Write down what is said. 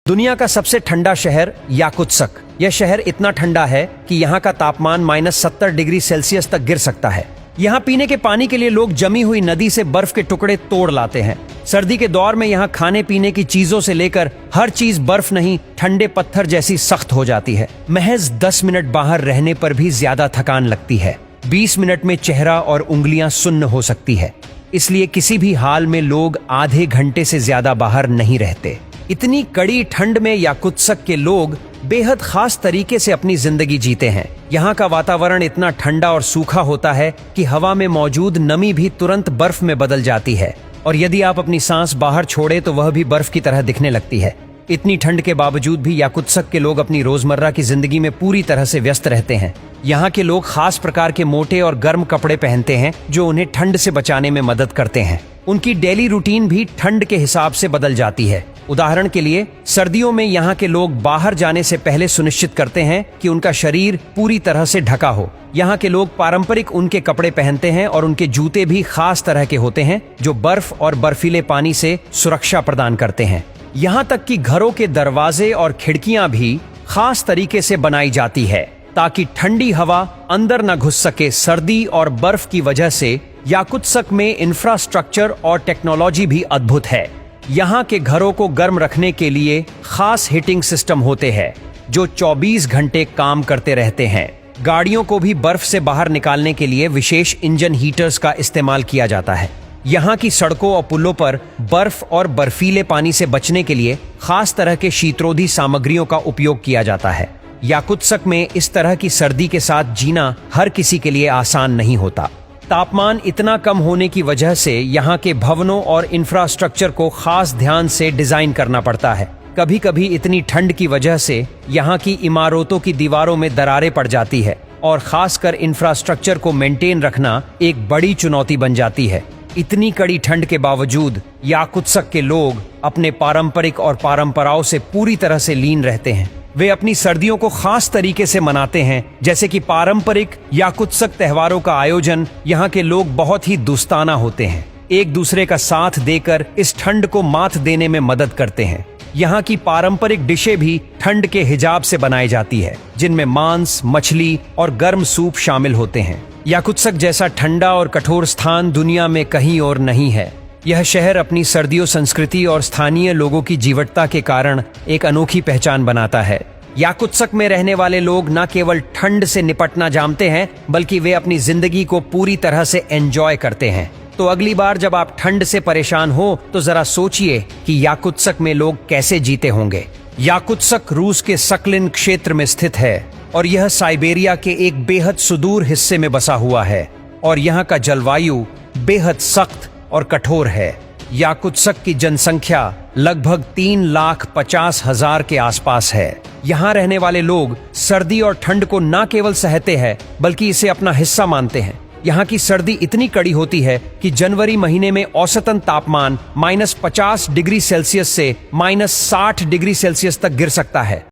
दुनिया का सबसे ठंडा शहर याकुत्स्क। यह शहर इतना ठंडा है कि यहाँ का तापमान -70 डिग्री सेल्सियस तक गिर सकता है। यहाँ पीने के पानी के लिए लोग जमी हुई नदी से बर्फ के टुकड़े तोड़ लाते हैं। सर्दी के दौर में यहाँ खाने पीने की चीजों से लेकर हर चीज बर्फ नहीं, ठंडे पत्थर जैसी सख्त हो जाती है। महज 10 मिनट बाहर रहने पर भी ज्यादा थकान लगती है। 20 मिनट में चेहरा और उंगलियां सुन्न हो सकती है। इसलिए किसी भी हाल में लोग आधे घंटे से ज्यादा बाहर नहीं रहते। इतनी कड़ी ठंड में याकुत्स्क के लोग बेहद खास तरीके से अपनी जिंदगी जीते हैं। यहाँ का वातावरण इतना ठंडा और सूखा होता है कि हवा में मौजूद नमी भी तुरंत बर्फ में बदल जाती है, और यदि आप अपनी सांस बाहर छोड़े तो वह भी बर्फ की तरह दिखने लगती है। इतनी ठंड के बावजूद भी याकुत्स्क के लोग अपनी रोजमर्रा की जिंदगी में पूरी तरह से व्यस्त रहते हैं। यहाँ के लोग खास प्रकार के मोटे और गर्म कपड़े पहनते हैं जो उन्हें ठंड से बचाने में मदद करते हैं। उनकी डेली रूटीन भी ठंड के हिसाब से बदल जाती है। उदाहरण के लिए, सर्दियों में यहाँ के लोग बाहर जाने से पहले सुनिश्चित करते हैं कि उनका शरीर पूरी तरह से ढका हो। यहाँ के लोग पारंपरिक ऊन के कपड़े पहनते हैं और उनके जूते भी खास तरह के होते हैं जो बर्फ और बर्फीले पानी से सुरक्षा प्रदान करते हैं। यहाँ तक कि घरों के दरवाजे और खिड़कियां भी खास तरीके से बनाई जाती है ताकि ठंडी हवा अंदर न घुस सके। सर्दी और बर्फ की वजह से याकुत्स्क में इंफ्रास्ट्रक्चर और टेक्नोलॉजी भी अद्भुत है। यहाँ के घरों को गर्म रखने के लिए खास हीटिंग सिस्टम होते हैं जो 24 घंटे काम करते रहते हैं। गाड़ियों को भी बर्फ से बाहर निकालने के लिए विशेष इंजन हीटर्स का इस्तेमाल किया जाता है। यहाँ की सड़कों और पुलों पर बर्फ और बर्फीले पानी से बचने के लिए खास तरह के शीतरोधी सामग्रियों का उपयोग किया जाता है। याकुत्स्क में इस तरह की सर्दी के साथ जीना हर किसी के लिए आसान नहीं होता। तापमान इतना कम होने की वजह से यहाँ के भवनों और इंफ्रास्ट्रक्चर को खास ध्यान से डिजाइन करना पड़ता है। कभी कभी इतनी ठंड की वजह से यहाँ की इमारतों की दीवारों में दरारें पड़ जाती है और खासकर इंफ्रास्ट्रक्चर को मेंटेन रखना एक बड़ी चुनौती बन जाती है। इतनी कड़ी ठंड के बावजूद याकुत्स्क के लोग अपने पारंपरिक और परंपराओं से पूरी तरह से लीन रहते हैं। वे अपनी सर्दियों को खास तरीके से मनाते हैं, जैसे कि पारंपरिक याकुत्स्क त्योहारों का आयोजन। यहाँ के लोग बहुत ही दोस्ताना होते हैं, एक दूसरे का साथ देकर इस ठंड को मात देने में मदद करते हैं। यहाँ की पारंपरिक डिशें भी ठंड के हिजाब से बनाई जाती है, जिनमें मांस, मछली और गर्म सूप शामिल होते हैं। याकुत्स्क जैसा ठंडा और कठोर स्थान दुनिया में कहीं और नहीं है। यह शहर अपनी सर्दियों, संस्कृति और स्थानीय लोगों की जीवटता के कारण एक अनोखी पहचान बनाता है। याकुत्स्क में रहने वाले लोग न केवल ठंड से निपटना जानते हैं, बल्कि वे अपनी जिंदगी को पूरी तरह से एंजॉय करते हैं। तो अगली बार जब आप ठंड से परेशान हो तो जरा सोचिए कि याकुत्स्क में लोग कैसे जीते होंगे। याकुत्स्क रूस के सकलिन क्षेत्र में स्थित है और यह साइबेरिया के एक बेहद सुदूर हिस्से में बसा हुआ है, और यहाँ का जलवायु बेहद सख्त और कठोर है। याकुत्स्क की जनसंख्या लगभग 3,50,000 के आसपास है। यहाँ रहने वाले लोग सर्दी और ठंड को न केवल सहते हैं बल्कि इसे अपना हिस्सा मानते हैं। यहाँ की सर्दी इतनी कड़ी होती है कि जनवरी महीने में औसतन तापमान -50 डिग्री सेल्सियस से -60 डिग्री सेल्सियस तक गिर सकता है।